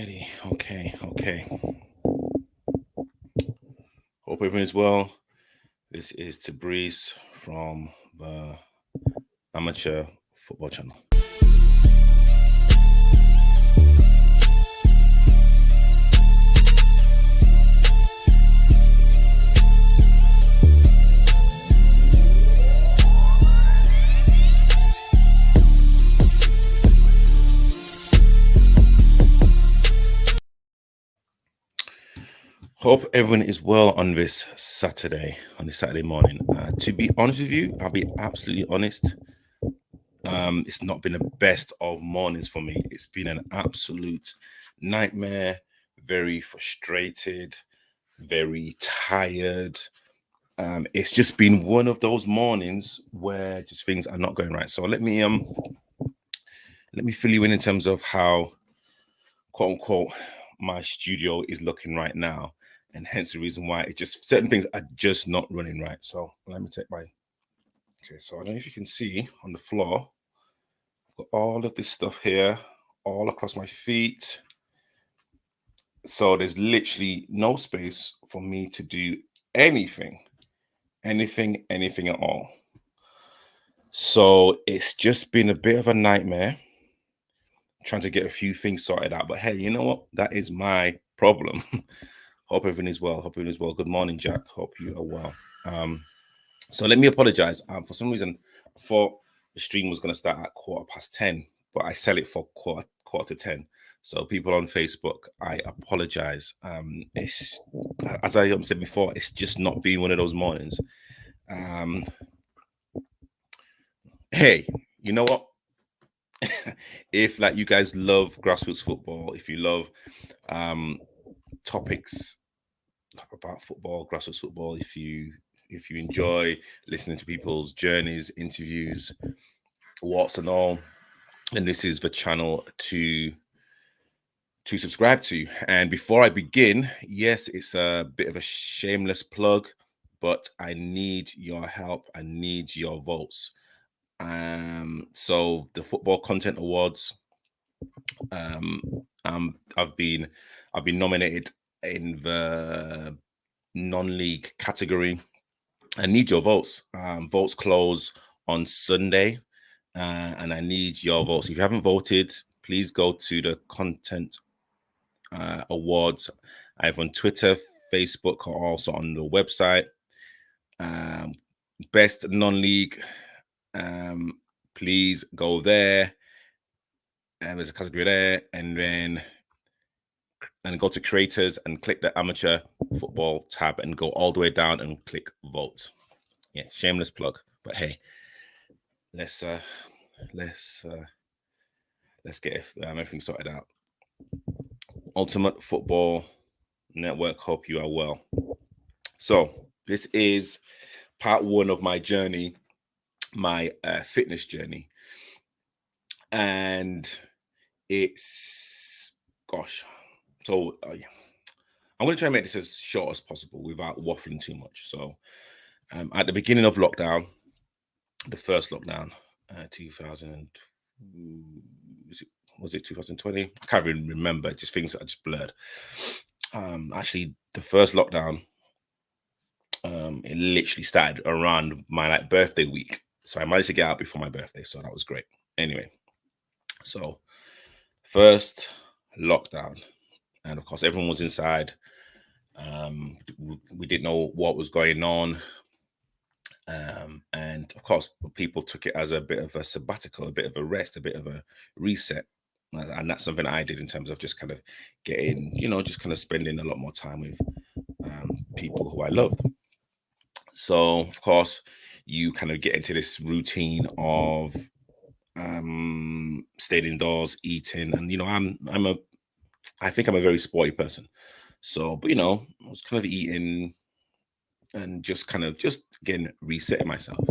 Alrighty. Okay. Hope everyone's well. This is Tabriz from the Amateur Football Channel. Hope everyone is well on this Saturday morning. To be honest with you, I'll be absolutely honest. It's not been the best of mornings for me. It's been an absolute nightmare, very frustrated, very tired. It's just been one of those mornings where just things are not going right. So let me fill you in terms of how, quote unquote, my studio is looking right now, and hence the reason why it just certain things are just not running right. So let me take my so I don't know if you can see on the floor, I've got all of this stuff here all across my feet. So there's literally no space for me to do anything at all. So it's just been a bit of a nightmare trying to get a few things sorted out. But hey, you know what? That is my problem. Hope everyone is well. Good morning, Jack. Hope you are well. So let me apologize. For some reason, I thought the stream was going to start at 10:15, but I sell it for quarter to 10. So people on Facebook, I apologize. It's, as I said before, it's just not been one of those mornings. Hey, you know what? If like you guys love grassroots football, if you love topics about football, grassroots football, if you enjoy listening to people's journeys, interviews, what's and all, and this is the channel to subscribe to. And before I begin, yes, it's a bit of a shameless plug, but I need your help. I need your votes. So the Football Content Awards, I've been nominated in the non-league category. I need your votes. Votes close on Sunday, and I need your votes. If you haven't voted, please go to the Content Awards, either on Twitter, Facebook, or also on the website. Best non-league, please go there, and there's a category there, and then go to creators and click the amateur football tab and go all the way down and click vote. Yeah, shameless plug, but hey, let's get everything sorted out. Ultimate Football Network, hope you are well. So this is part one of my journey, my fitness journey, and it's so I'm going to try and make this as short as possible without waffling too much. So at the beginning of lockdown, the first lockdown, 2000, was it 2020? I can't even remember. Just things that are just blurred. Actually, the first lockdown, it literally started around my birthday week. So I managed to get out before my birthday. So that was great. Anyway, so first lockdown, and of course everyone was inside. We didn't know what was going on. And of course, people took it as a bit of a sabbatical, a bit of a rest, a bit of a reset. And that's something I did in terms of just kind of getting, just kind of spending a lot more time with people who I loved. So, of course, you kind of get into this routine of staying indoors, eating, and I think I'm a very sporty person. So, but I was kind of eating and just again resetting myself.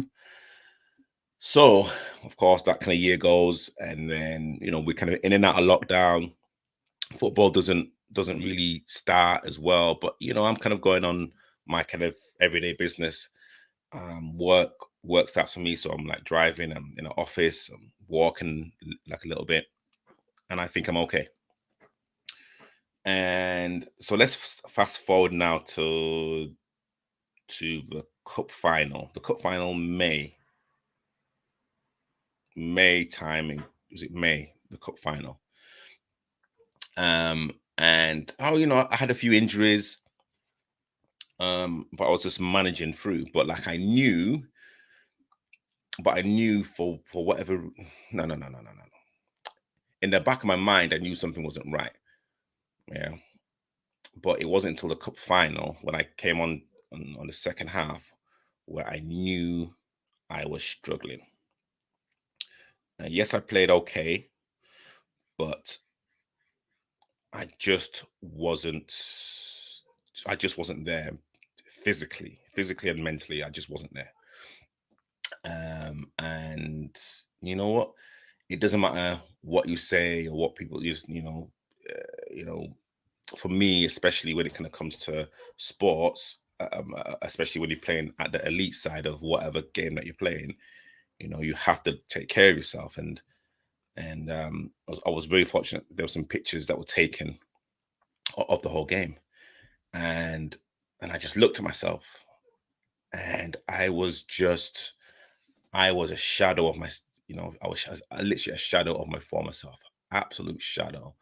So, of course, that kind of year goes, and then we're kind of in and out of lockdown. Football doesn't really start as well, but I'm kind of going on my kind of everyday business. Work starts for me, so I'm like driving, I'm in an office, I'm walking like a little bit, and I think I'm okay. And so let's fast forward now to the cup final. The cup final, May timing. Was it May? The cup final. And I had a few injuries. But I was just managing through. But I knew for whatever. No. In the back of my mind, I knew something wasn't right. Yeah. But it wasn't until the cup final when I came on the second half where I knew I was struggling. Yes, I played okay, but I just wasn't. I just wasn't there physically and mentally. I just wasn't there. And you know what? It doesn't matter what you say or what people use. You know, for me, especially when it kind of comes to sports, especially when you're playing at the elite side of whatever game that you're playing, you have to take care of yourself. And I was very fortunate. There were some pictures that were taken of the whole game, and I just looked at myself, and I was a shadow of I was literally a shadow of my former self, absolute shadow.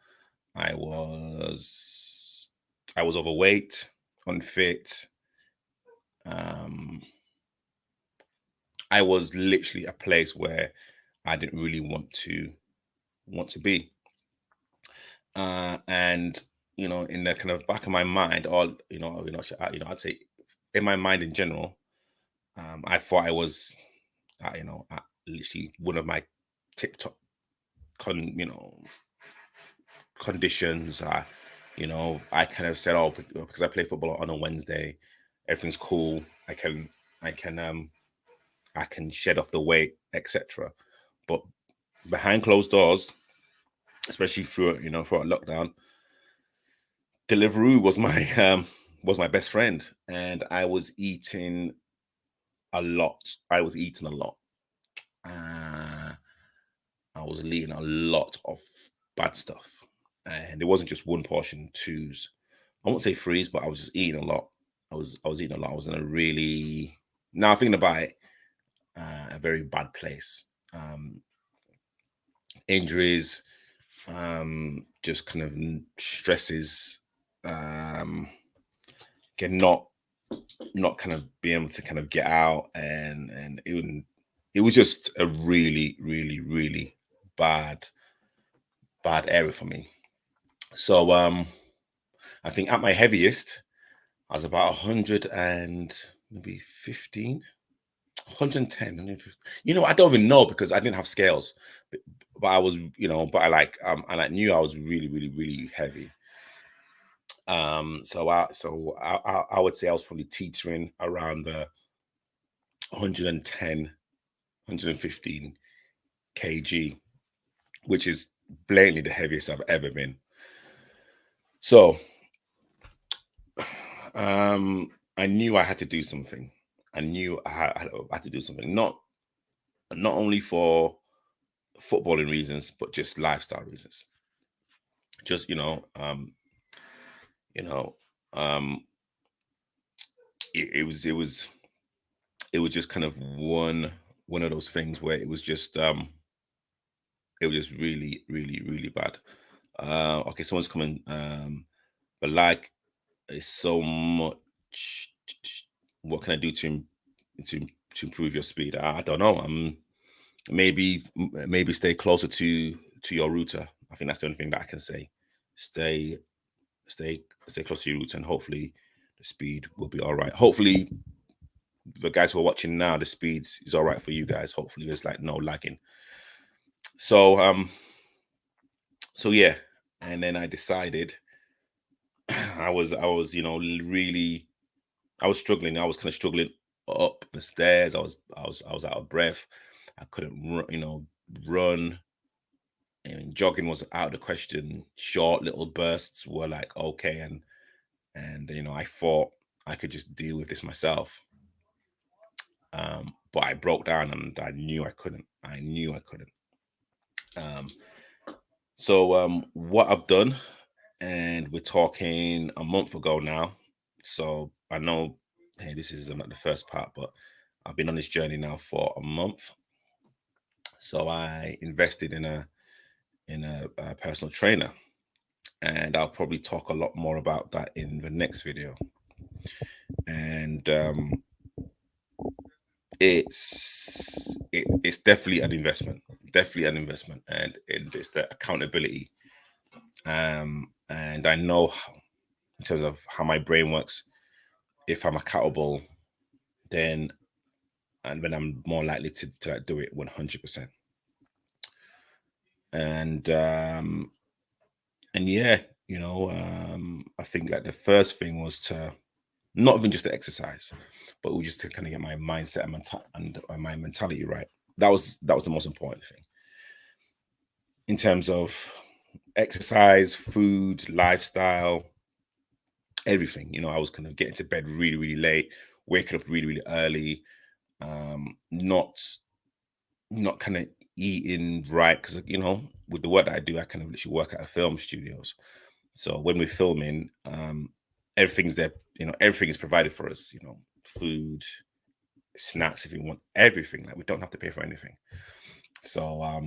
I was overweight, unfit. Um, I was literally a place where I didn't really want to be. And in the kind of back of my mind, or I'd say in my mind in general, I thought I was, literally one of my TikTok con, you know, conditions. I kind of said, oh, because I play football on a Wednesday, everything's cool. I can, I can shed off the weight, etc. But behind closed doors, especially through a lockdown, Deliveroo was my best friend, and I was eating a lot. Uh, I was eating a lot of bad stuff, and it wasn't just one portion, twos. I won't say threes, but I was just eating a lot. I was eating a lot. I was in a really, now thinking about it, a very bad place. Injuries, just kind of stresses, again, not kind of being able to kind of get out, and it was just a really, really, really bad area for me. So I think at my heaviest, I was about 100 and maybe 15, 110, 150. I don't even know because I didn't have scales, but I was, but and I knew I was really, really, really heavy. So I would say I was probably teetering around the 110, 115 kg, which is blatantly the heaviest I've ever been. So I knew I had to do something. I knew I had to do something, not only for footballing reasons, but just lifestyle reasons. Just you know, um, it was just kind of one of those things where it was just really, really, really bad. Okay, someone's coming. But like, it's so much. What can I do to improve your speed? I don't know. Maybe stay closer to your router. I think that's the only thing that I can say. Stay stay close to your router, and hopefully the speed will be all right. Hopefully the guys who are watching now, the speed is all right for you guys. Hopefully there's like no lagging. So yeah, and then I decided I was really, I was struggling. I was kind of struggling up the stairs. I was out of breath. I couldn't run. And jogging was out of the question. Short little bursts were like okay, and I thought I could just deal with this myself. But I broke down and I knew I couldn't. I knew I couldn't. Um, so what I've done, and we're talking a month ago now. So I know, hey, this is not the first part, but I've been on this journey now for a month. So I invested in a personal trainer, and I'll probably talk a lot more about that in the next video. And it's definitely an investment, and it's the accountability. And I know in terms of how my brain works, if I'm accountable, then I'm more likely to like, do it 100%. And yeah, I think like the first thing was to not even just to exercise, but we just to kind of get my mindset and my mentality right. That was the most important thing in terms of exercise, food, lifestyle, everything. I was kind of getting to bed really, really late, waking up really, really early, not kind of eating right because with the work that I do, I kind of literally work at a film studios. So when we're filming, everything's there. Everything is provided for us. Food, snacks if you want, everything. Like we don't have to pay for anything. So I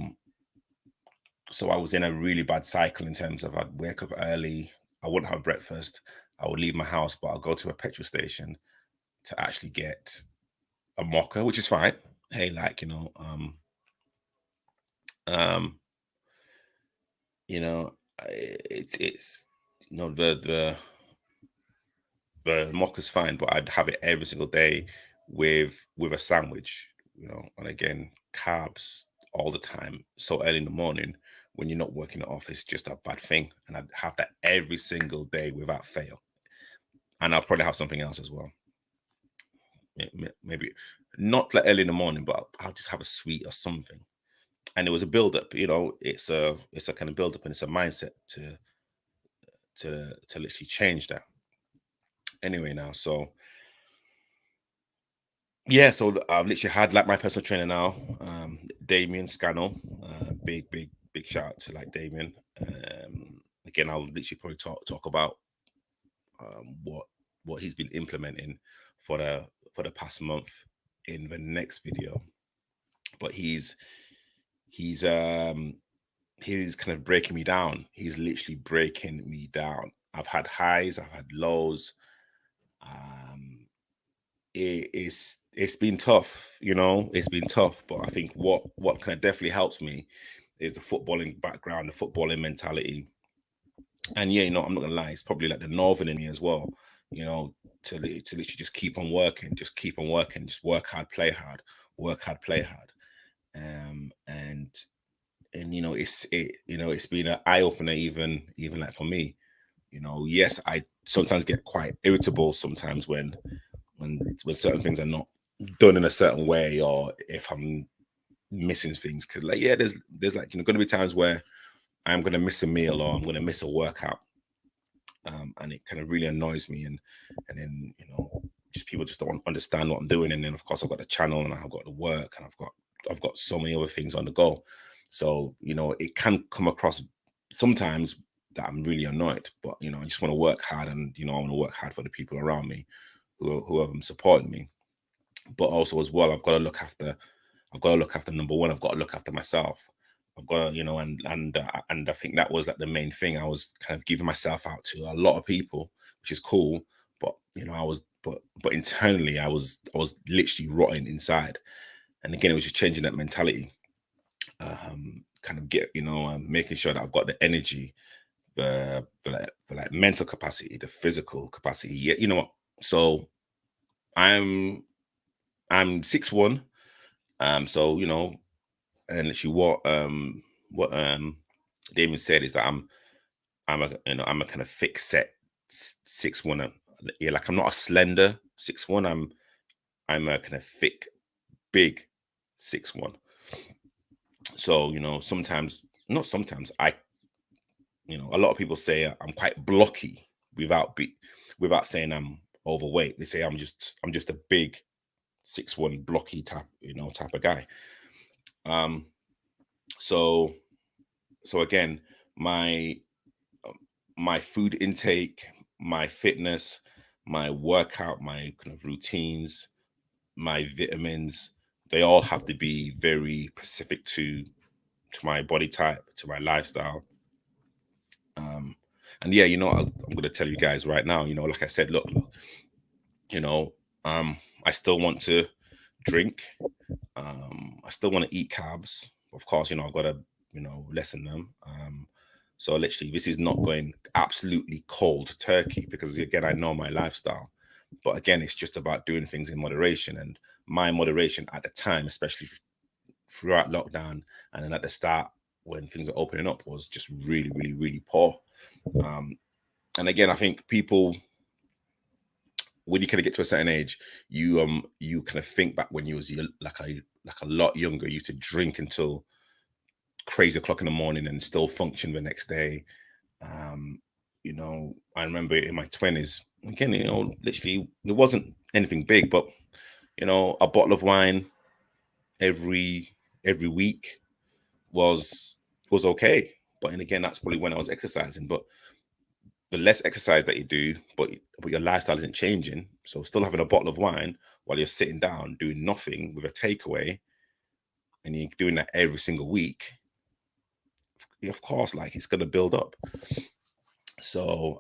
was in a really bad cycle in terms of I'd wake up early, I wouldn't have breakfast, I would leave my house, but I'll go to a petrol station to actually get a mocha, which is fine. Hey, like um, it's the mocha's fine, but I'd have it every single day with a sandwich, and again, carbs all the time, so early in the morning when you're not working in the office, just a bad thing. And I'd have that every single day without fail. And I'll probably have something else as well. Maybe not like early in the morning, but I'll just have a sweet or something. And it was a build up, it's a kind of build up, and it's a mindset to literally change that. Anyway, now, so yeah, so I've literally had like my personal trainer now, Damien Scannell. Big shout out to like Damien. Again, I'll literally probably talk about what he's been implementing for the past month in the next video. But he's kind of breaking me down. He's literally breaking me down. I've had highs, I've had lows. It's been tough, it's been tough, but I think what kind of definitely helps me is the footballing background, the footballing mentality. And yeah, I'm not gonna lie, it's probably like the northern in me as well, to literally just keep on working, just work hard, play hard, work hard, play hard. And it's been an eye-opener, even like for me. Yes, I sometimes get quite irritable sometimes when certain things are not done in a certain way, or if I'm missing things, because like, yeah, there's like going to be times where I'm going to miss a meal or I'm going to miss a workout, and it kind of really annoys me, and then just people just don't understand what I'm doing. And then of course I've got the channel and I've got the work and I've got so many other things on the go, so it can come across sometimes that I'm really annoyed, but I just want to work hard, and I want to work hard for the people around me who have supported me. But also as well, I've got to look after number one, I've got to look after myself. I've got to, and I think that was like the main thing. I was kind of giving myself out to a lot of people, which is cool. But but internally I was literally rotting inside. And again, it was just changing that mentality. Kind of making sure that I've got the energy, the like mental capacity, the physical capacity. Yeah, you know what? So I'm 6'1". So and literally what Damien said is that I'm a kind of thick set 6'1". Yeah, like I'm not a slender 6'1". I'm a kind of thick, big 6'1". So sometimes, not sometimes, a lot of people say I'm quite blocky without saying I'm overweight. They say I'm just a big 6'1" blocky type of guy. So again, my my food intake, my fitness, my workout, my kind of routines, my vitamins, they all have to be very specific to my body type, to my lifestyle. Um, and yeah, I'm going to tell you guys right now, like I said, look, you know, I still want to drink. I still want to eat carbs. Of course, I've got to, lessen them. So literally, this is not going absolutely cold turkey because again, I know my lifestyle. But again, it's just about doing things in moderation. And my moderation at the time, especially throughout lockdown and then at the start when things are opening up, was just really, really, really poor. And again, I think people, when you kind of get to a certain age, you kind of think back when you was like a lot younger. You used to drink until crazy o'clock in the morning and still function the next day. I remember in my 20s, again, literally it wasn't anything big, but a bottle of wine every week was okay. But and again, that's probably when I was exercising. But the less exercise that you do, but your lifestyle isn't changing, so still having a bottle of wine while you're sitting down doing nothing with a takeaway, and you're doing that every single week, of course, like it's gonna build up. So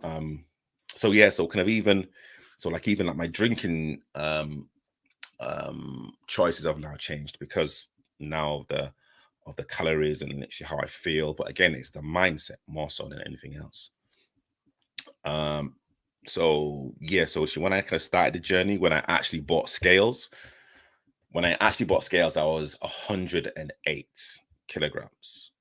yeah, so kind of even like my drinking choices have now changed because now of the calories and actually how I feel. But again, it's the mindset more so than anything else. So yeah, so when I kind of started the journey, when I actually bought scales, I was 108 kilograms.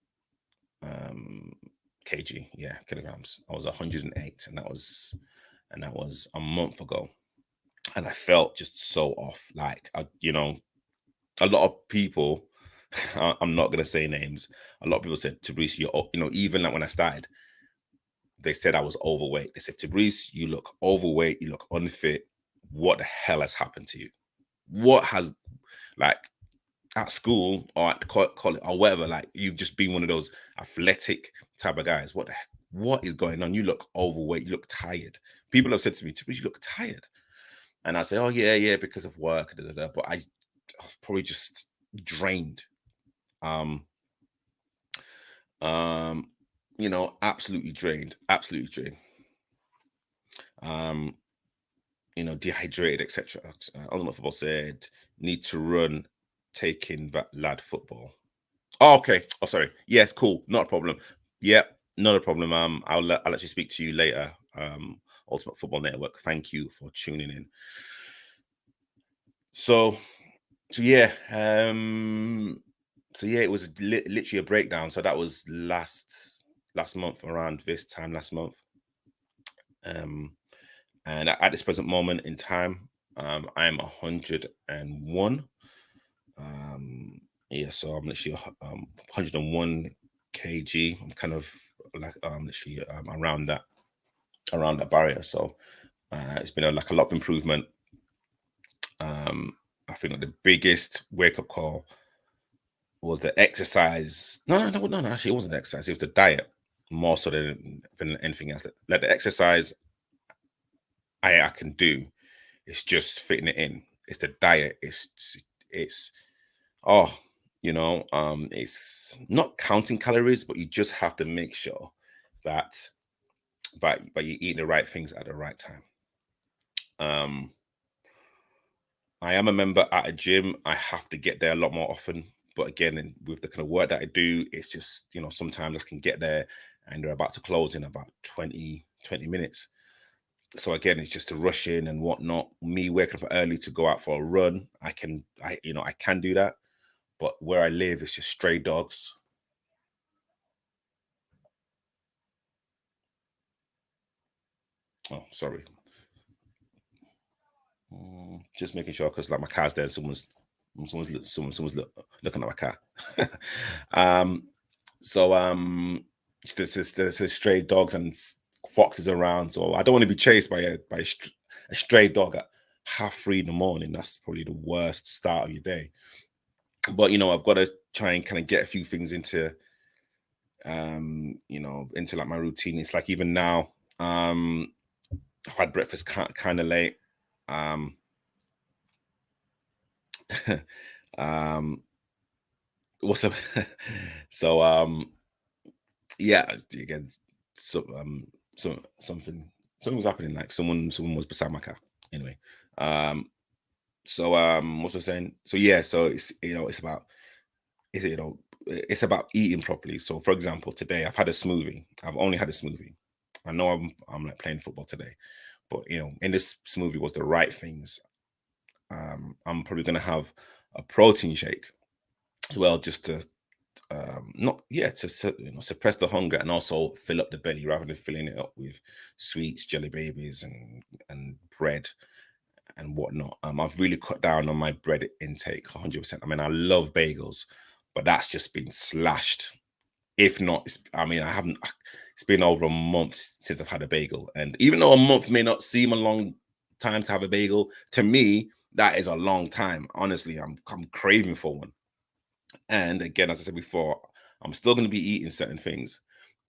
Kg, yeah, kilograms. I was 108, and that was a month ago. And I felt just so off. Like a lot of people, I'm not gonna say names. A lot of people said, Tabrice, even like when I started, they said I was overweight. They said, Tabrice, you look overweight, you look unfit. What the hell has happened to you? What has, like, at school or at college or whatever, like you've just been one of those athletic type of guys. What is going on? You look overweight, you look tired. People have said to me, Tabrice, you look tired. And I say, oh yeah, because of work, but I was probably just drained. Um, um, absolutely drained, absolutely drained. Dehydrated, etc. Other football said, need to run, taking that lad football. Oh, okay. Oh, sorry. Yeah, cool. Not a problem. Yeah, not a problem. I'll actually speak to you later. Ultimate Football Network. Thank you for tuning in. So yeah. It was literally a breakdown. So that was last month, around this time last month. And at this present moment in time, I'm 101. So I'm literally 101 kg. I'm kind of like literally around that barrier. So it's been a lot of improvement. I think that the biggest wake up call was the exercise. No. Actually, it wasn't the exercise. It was the diet more so than anything else. Like the exercise, I can do. It's just fitting it in. It's the diet. It's oh, it's not counting calories, but you just have to make sure that you're eating the right things at the right time. I am a member at a gym. I have to get there a lot more often. But again, with the kind of work that I do, it's just, sometimes I can get there and they're about to close in about 20 minutes. So again, it's just to rush in and whatnot. Me waking up early to go out for a run, I can do that. But where I live, it's just stray dogs. Oh, sorry. Just making sure because like my car's there, someone's looking at my car. There's stray dogs and foxes around, so I don't want to be chased by a stray dog at 3:30 in the morning. That's probably the worst start of your day. But I've got to try and kind of get a few things into you know, into like my routine. It's like even now, I've had breakfast kind of late. Um, um, what's up? So yeah, again, so something was happening. Like someone was beside my car. Anyway, what was I saying? So yeah, so it's, you know, it's about eating properly. So for example, today I've had a smoothie. I've only had a smoothie. I know I'm like playing football today, but you know, in this smoothie was the right things. I'm probably gonna have a protein shake as well, just to not yeah to you know, suppress the hunger and also fill up the belly rather than filling it up with sweets, jelly babies, and bread and whatnot. I've really cut down on my bread intake 100%. I mean, I love bagels, but that's just been slashed. If not, I mean, I haven't. It's been over a month since I've had a bagel, and even though a month may not seem a long time to have a bagel, to me that is a long time. Honestly, I'm craving for one. And again, as I said before, I'm still going to be eating certain things,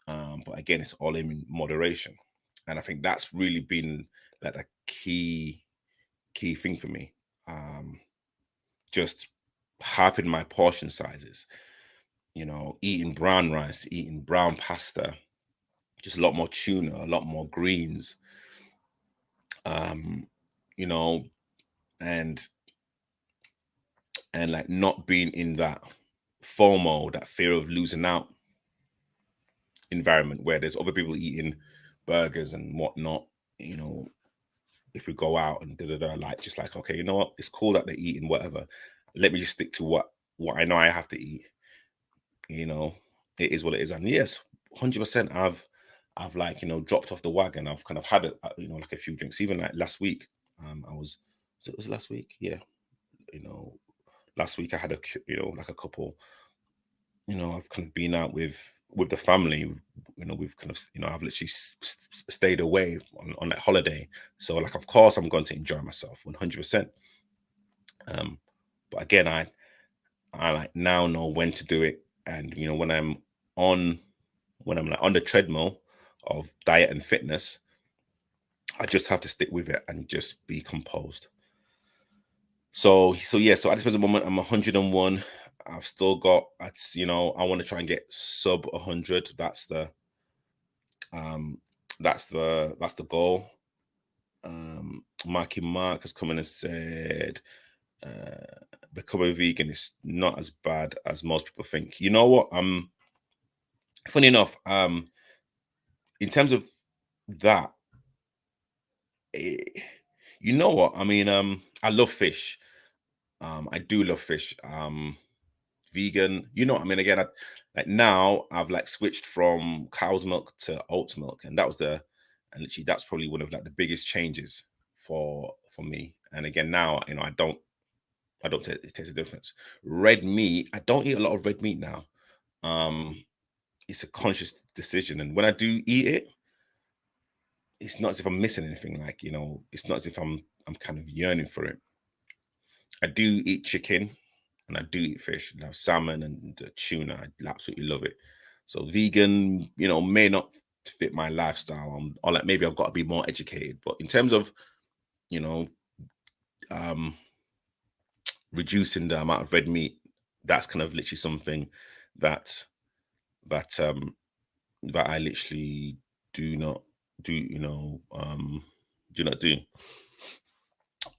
but again, it's all in moderation. And I think that's really been like a key thing for me. Just halving my portion sizes, you know, eating brown rice, eating brown pasta, just a lot more tuna, a lot more greens, um, you know, and like not being in that FOMO, that fear of losing out environment where there's other people eating burgers and whatnot, you know, if we go out and like just like, okay, you know what, it's cool that they're eating whatever. Let me just stick to what I know I have to eat. You know, it is what it is. And yes, 100%. I've like, you know, dropped off the wagon. I've kind of had you know, like a few drinks. Even like last week, was it last week? Yeah, you know, last week I had you know, like a couple. You know, I've kind of been out with the family. You know, we've kind of, you know, I've literally stayed away on that holiday. So like, of course, I'm going to enjoy myself 100%. Um, but again, I like now know when to do it, and you know, on when I'm like on the treadmill of diet and fitness, I just have to stick with it and just be composed. So yeah, so at this present moment, I'm 101. I've still got, you know, I want to try and get sub 100. Um that's the goal. Marky Mark has come in and said, becoming vegan is not as bad as most people think. You know what? Funny enough, in terms of that, eh, you know what? I mean, I love fish. I do love fish. Vegan, you know, I mean, again, like now I've like switched from cow's milk to oat milk, and and literally that's probably one of like the biggest changes for me. And again, now, you know, I don't taste the difference. Red meat, I don't eat a lot of red meat now. Um, it's a conscious decision, and when I do eat it, it's not as if I'm missing anything. Like, you know, it's not as if I'm kind of yearning for it. I do eat chicken and I do eat fish, you know, salmon and tuna. I absolutely love it. So vegan, you know, may not fit my lifestyle, or like maybe I've got to be more educated. But in terms of, you know, um, reducing the amount of red meat, that's kind of literally something that that that I literally do not do. You know, do not do.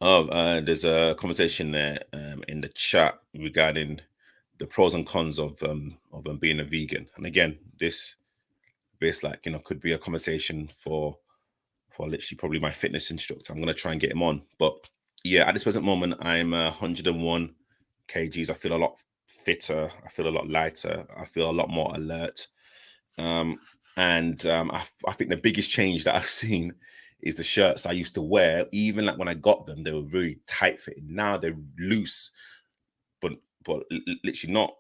Oh, there's a conversation there in the chat regarding the pros and cons of being a vegan. And again, this like, you know, could be a conversation for literally probably my fitness instructor. I'm gonna try and get him on. But yeah, at this present moment, I'm 101 kgs. I feel a lot fitter. I feel a lot lighter. I feel a lot more alert. Um, and I think the biggest change that I've seen is the shirts I used to wear. Even like when I got them, they were very tight fitting. Now they're loose, but literally not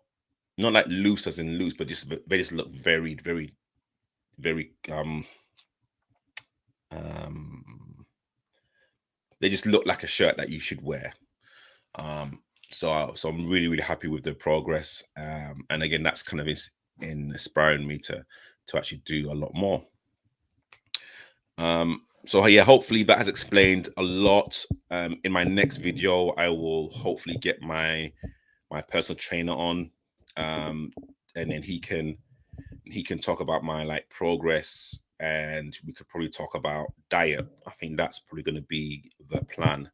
like loose as in loose, but just they just look very um they just look like a shirt that you should wear. So I'm really happy with the progress. And again, that's kind of inspiring me to actually do a lot more. So yeah, hopefully that has explained a lot. In my next video, I will hopefully get my personal trainer on, and then he can talk about my like progress, and we could probably talk about diet. I think that's probably going to be the plan.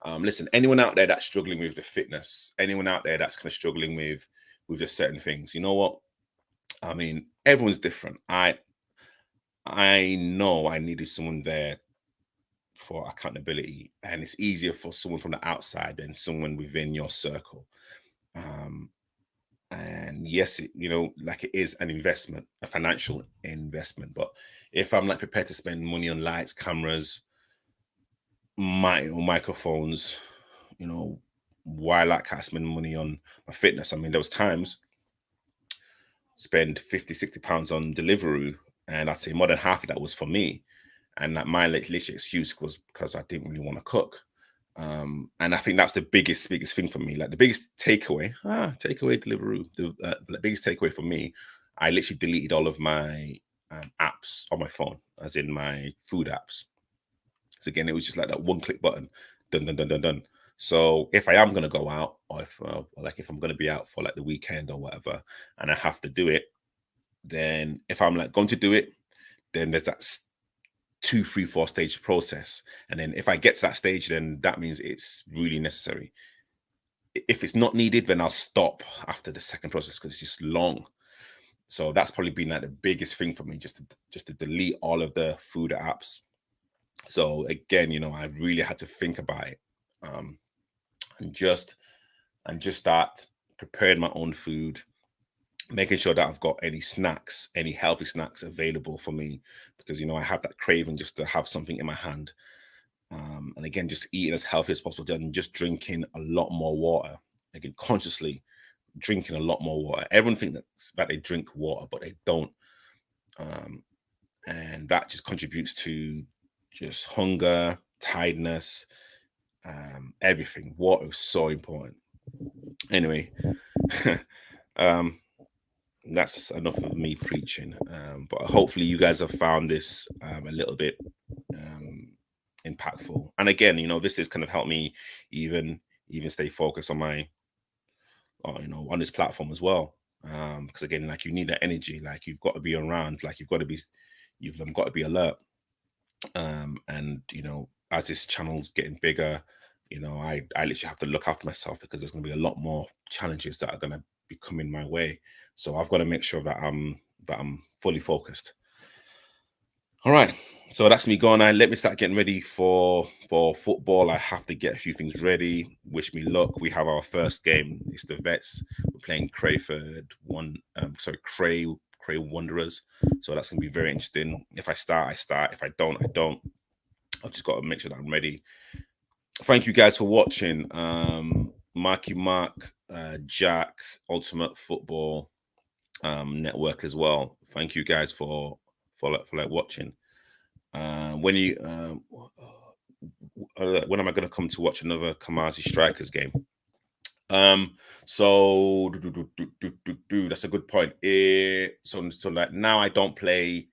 Listen, anyone out there that's struggling with the fitness, anyone out there that's kind of struggling with just certain things, you know what? I mean, everyone's different. I know I needed someone there for accountability, and it's easier for someone from the outside than someone within your circle. Um, and yes, like it is an investment, a financial investment. But if I'm like prepared to spend money on lights, cameras, microphones, why like I spend money on my fitness? I mean, there was times spend 50, 60 pounds on Deliveroo, and I'd say more than half of that was for me. And that my literally excuse was because I didn't really want to cook. And I think that's the biggest thing for me. Like the biggest takeaway, Deliveroo. The biggest takeaway for me, I literally deleted all of my apps on my phone, as in my food apps. So again, it was just like that one click button, done, done, done, done, done. So if I am gonna go out, or if I'm gonna be out for like the weekend or whatever, and I have to do it, then if I'm like going to do it, then there's that 2, 3, 4 stage process. And then if I get to that stage, then that means it's really necessary. If it's not needed, then I'll stop after the second process because it's just long. So that's probably been like the biggest thing for me, just to delete all of the food apps. So again, I really had to think about it, and just start preparing my own food, making sure that I've got any snacks, any healthy snacks available for me, because I have that craving just to have something in my hand. And again, just eating as healthy as possible, and just drinking a lot more water. Again, consciously drinking a lot more water. Everyone thinks that they drink water, but they don't. And that just contributes to just hunger, tiredness, everything. Water is so important. Anyway, that's just enough of me preaching. But hopefully you guys have found this a little bit impactful. And again, this has kind of helped me even stay focused on my on this platform as well. Because again, like you need that energy, like you've got to be around, like you've got to be alert. And as this channel's getting bigger, I literally have to look after myself, because there's going to be a lot more challenges that are going to be coming my way. So I've got to make sure that I'm fully focused. All right, so that's me gone. Now let me start getting ready for football. I have to get a few things ready. Wish me luck. We have our first game. It's the Vets. We're playing Crayford Cray Wanderers. So that's gonna be very interesting. If I start, I start. If I don't, I don't. I've just got to make sure that I'm ready. Thank you guys for watching. Marky Mark, Jack, Ultimate Football Network as well. Thank you guys for watching. When am I going to come to watch another Kamasi Strikers game? So that's a good point. So like now I don't play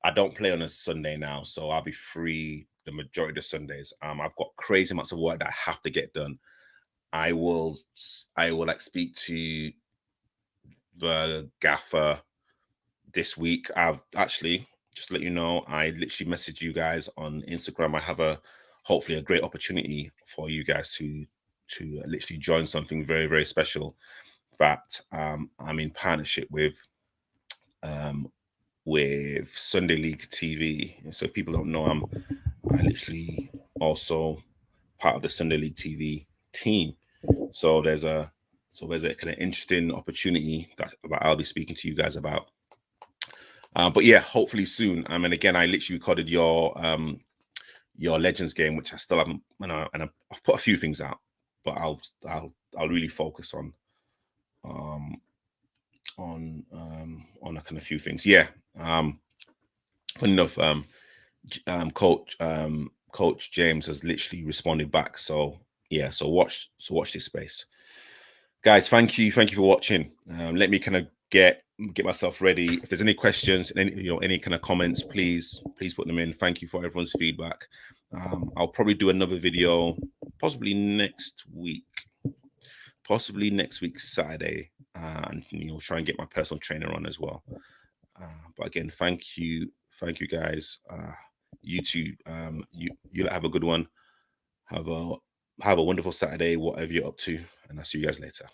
on a Sunday now, so I'll be free the majority of the Sundays. I've got crazy amounts of work that I have to get done. I will like speak to the gaffer this week. I've actually, just to let you know, I literally messaged you guys on Instagram. I have hopefully a great opportunity for you guys to literally join something very, very special that I'm in partnership with Sunday League TV. So if people don't know, I literally also part of the Sunday League TV team. So there's a kind of interesting opportunity that I'll be speaking to you guys about. But yeah, hopefully soon. And again, I literally recorded your Legends game, which I still haven't, and I've put a few things out, but I'll really focus on a kind of few things. Yeah. Funny enough, Coach James has literally responded back. So yeah, so watch this space, guys. Thank you for watching. Let me kind of get get myself ready. If there's any questions, any kind of comments, please put them in. Thank you for everyone's feedback. I'll probably do another video possibly next week Saturday, and try and get my personal trainer on as well. But again, thank you guys. You too. You have a good one. Have a wonderful Saturday, whatever you're up to, and I'll see you guys later.